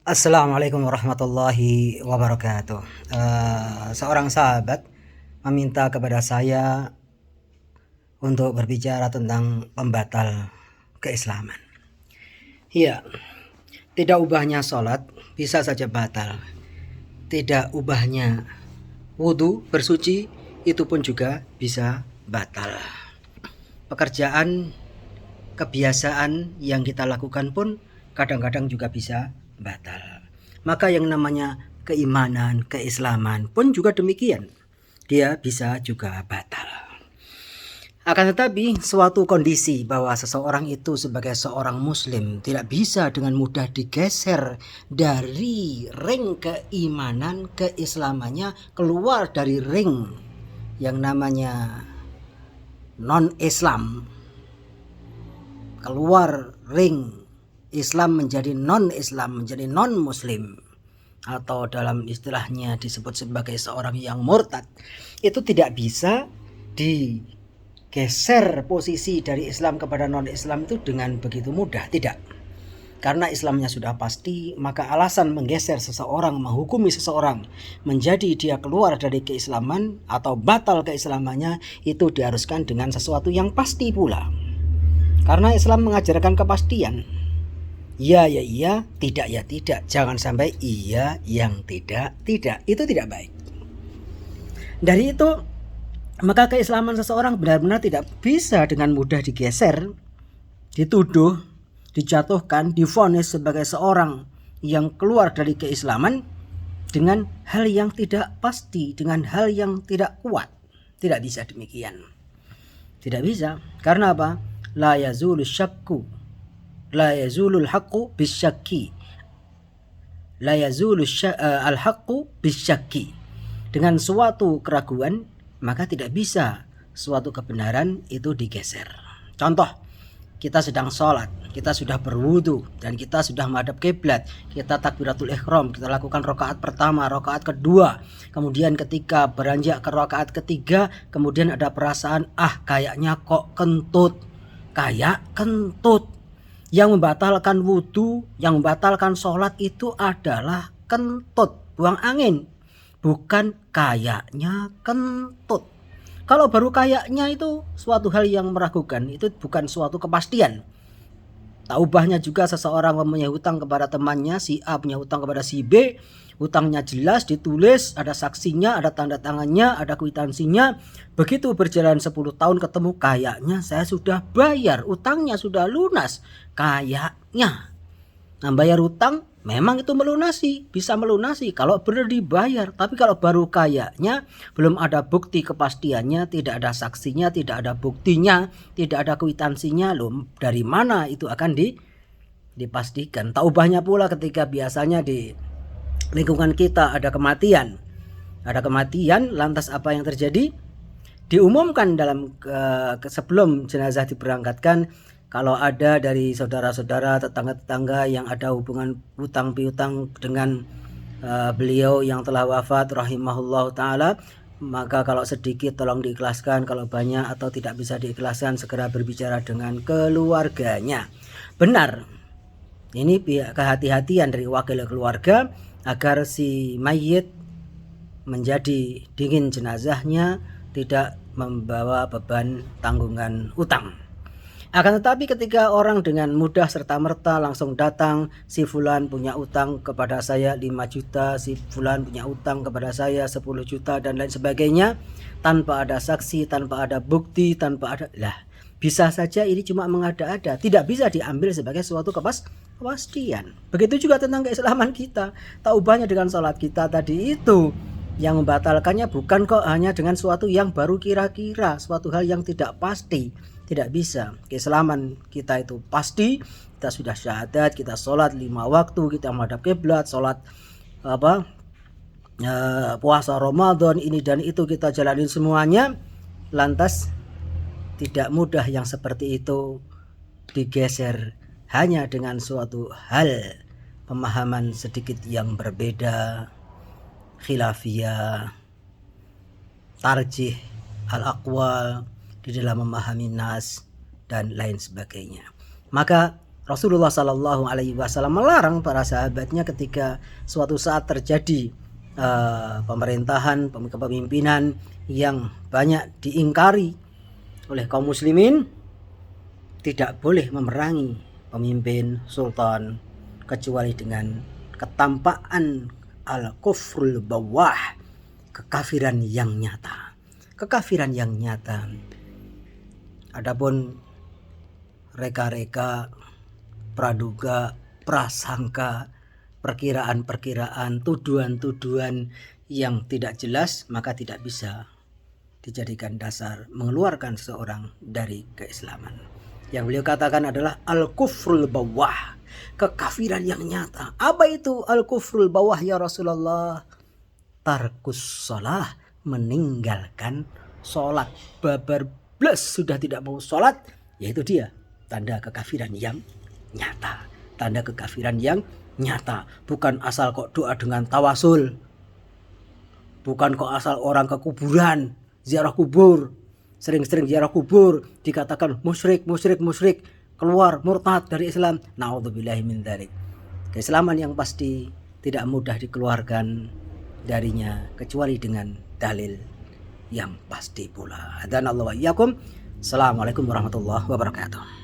Assalamualaikum warahmatullahi wabarakatuh. Seorang sahabat meminta kepada saya untuk berbicara tentang pembatal keislaman. Iya, tidak ubahnya sholat bisa saja batal. Tidak ubahnya wudhu bersuci itu pun juga bisa batal. Pekerjaan, kebiasaan yang kita lakukan pun kadang-kadang juga bisa batal. Maka yang namanya keimanan, keislaman pun juga demikian. Dia bisa juga batal. Akan tetapi suatu kondisi bahwa seseorang itu sebagai seorang muslim tidak bisa dengan mudah digeser dari ring keimanan, keislamannya keluar dari ring yang namanya non-Islam, keluar ring Islam menjadi non-Islam, menjadi non-Muslim, atau dalam istilahnya disebut sebagai seorang yang murtad. Itu tidak bisa digeser posisi dari Islam kepada non-Islam itu dengan begitu mudah, tidak. Karena Islamnya sudah pasti, maka alasan menggeser seseorang, menghukumi seseorang menjadi dia keluar dari keislaman atau batal keislamannya itu diharuskan dengan sesuatu yang pasti pula. Karena Islam mengajarkan kepastian. Iya ya iya, tidak ya tidak. Jangan sampai iya yang tidak. Itu tidak baik. Dari itu, maka keislaman seseorang benar-benar tidak bisa dengan mudah digeser, dituduh, dijatuhkan, divonis sebagai seorang yang keluar dari keislaman dengan hal yang tidak pasti, dengan hal yang tidak kuat. Tidak bisa demikian. Tidak bisa. Karena apa? La yazulu syakku, la yazulul haqqu bisyakki, la yazulu al haqqu bisyakki. Dengan suatu keraguan maka tidak bisa suatu kebenaran itu digeser. Contoh, kita sedang sholat, kita sudah berwudu dan kita sudah menghadap kiblat, kita takbiratul ihram, kita lakukan rakaat pertama, rakaat kedua, kemudian ketika beranjak ke rakaat ketiga, kemudian ada perasaan kayaknya kok kentut, kayak kentut. Yang membatalkan wudu, yang membatalkan sholat itu adalah kentut, buang angin, bukan kayaknya kentut. Kalau baru kayaknya itu suatu hal yang meragukan, itu bukan suatu kepastian. Tak ubahnya juga seseorang mempunyai hutang kepada temannya, si A punya hutang kepada si B, hutangnya jelas ditulis, ada saksinya, ada tanda tangannya, ada kwitansinya. Begitu berjalan 10 tahun ketemu, kayaknya saya sudah bayar, utangnya sudah lunas, kayaknya. Nah, bayar hutang memang itu melunasi, bisa melunasi kalau benar dibayar. Tapi kalau baru kayaknya, belum ada bukti kepastiannya, tidak ada saksinya, tidak ada buktinya, tidak ada kwitansinya, loh dari mana itu akan dipastikan. Tak ubahnya pula ketika biasanya di lingkungan kita ada kematian. Ada kematian, lantas apa yang terjadi? Diumumkan dalam sebelum jenazah diberangkatkan, kalau ada dari saudara-saudara, tetangga-tetangga yang ada hubungan hutang piutang dengan beliau yang telah wafat rahimahullah ta'ala, maka kalau sedikit tolong diikhlaskan, kalau banyak atau tidak bisa diikhlaskan segera berbicara dengan keluarganya. Benar, ini kehati-hatian dari wakil keluarga agar si mayit menjadi dingin jenazahnya, tidak membawa beban tanggungan utang. Akan tetapi ketika orang dengan mudah serta-merta langsung datang, si fulan punya utang kepada saya 5 juta, si fulan punya utang kepada saya 10 juta dan lain sebagainya, tanpa ada saksi, tanpa ada bukti, tanpa ada, bisa saja ini cuma mengada-ada, tidak bisa diambil sebagai suatu kepastian. Begitu juga tentang keislaman kita. Tak ubahnya dengan sholat kita tadi itu, yang membatalkannya bukan kok hanya dengan suatu yang baru kira-kira, suatu hal yang tidak pasti. Tidak bisa. Keislaman kita itu pasti. Kita sudah syahadat, kita sholat 5 waktu, kita menghadap kiblat, sholat puasa Ramadan, ini dan itu kita jalanin semuanya. Lantas tidak mudah yang seperti itu digeser hanya dengan suatu hal pemahaman sedikit yang berbeda, khilafiyah, tarjih, al-aqwal di dalam memahami nas dan lain sebagainya. Maka Rasulullah Shallallahu Alaihi Wasallam melarang para sahabatnya ketika suatu saat terjadi pemerintahan, kepemimpinan yang banyak diingkari oleh kaum muslimin, tidak boleh memerangi pemimpin sultan kecuali dengan ketampakan al-kufrul bawah, kekafiran yang nyata. Kekafiran yang nyata. Adapun reka-reka, praduga, prasangka, perkiraan-perkiraan, tuduhan-tuduhan yang tidak jelas, maka tidak bisa dijadikan dasar mengeluarkan seseorang dari keislaman. Yang beliau katakan adalah al-kufrul bawah, kekafiran yang nyata. Apa itu al-kufrul bawah ya Rasulullah? Tarkus sholah, meninggalkan sholat. Babar blas sudah tidak mau sholat, yaitu dia tanda kekafiran yang nyata. Tanda kekafiran yang nyata. Bukan asal kok doa dengan tawasul, bukan kok asal orang ke kuburan, ziarah kubur, sering-sering ziarah kubur dikatakan musyrik, keluar murtad dari Islam. Naudzubillahi min dzalik. Keislaman yang pasti tidak mudah dikeluarkan darinya kecuali dengan dalil yang pasti pula. Dan Allah wa iyyakum. Assalamualaikum warahmatullahi wabarakatuh.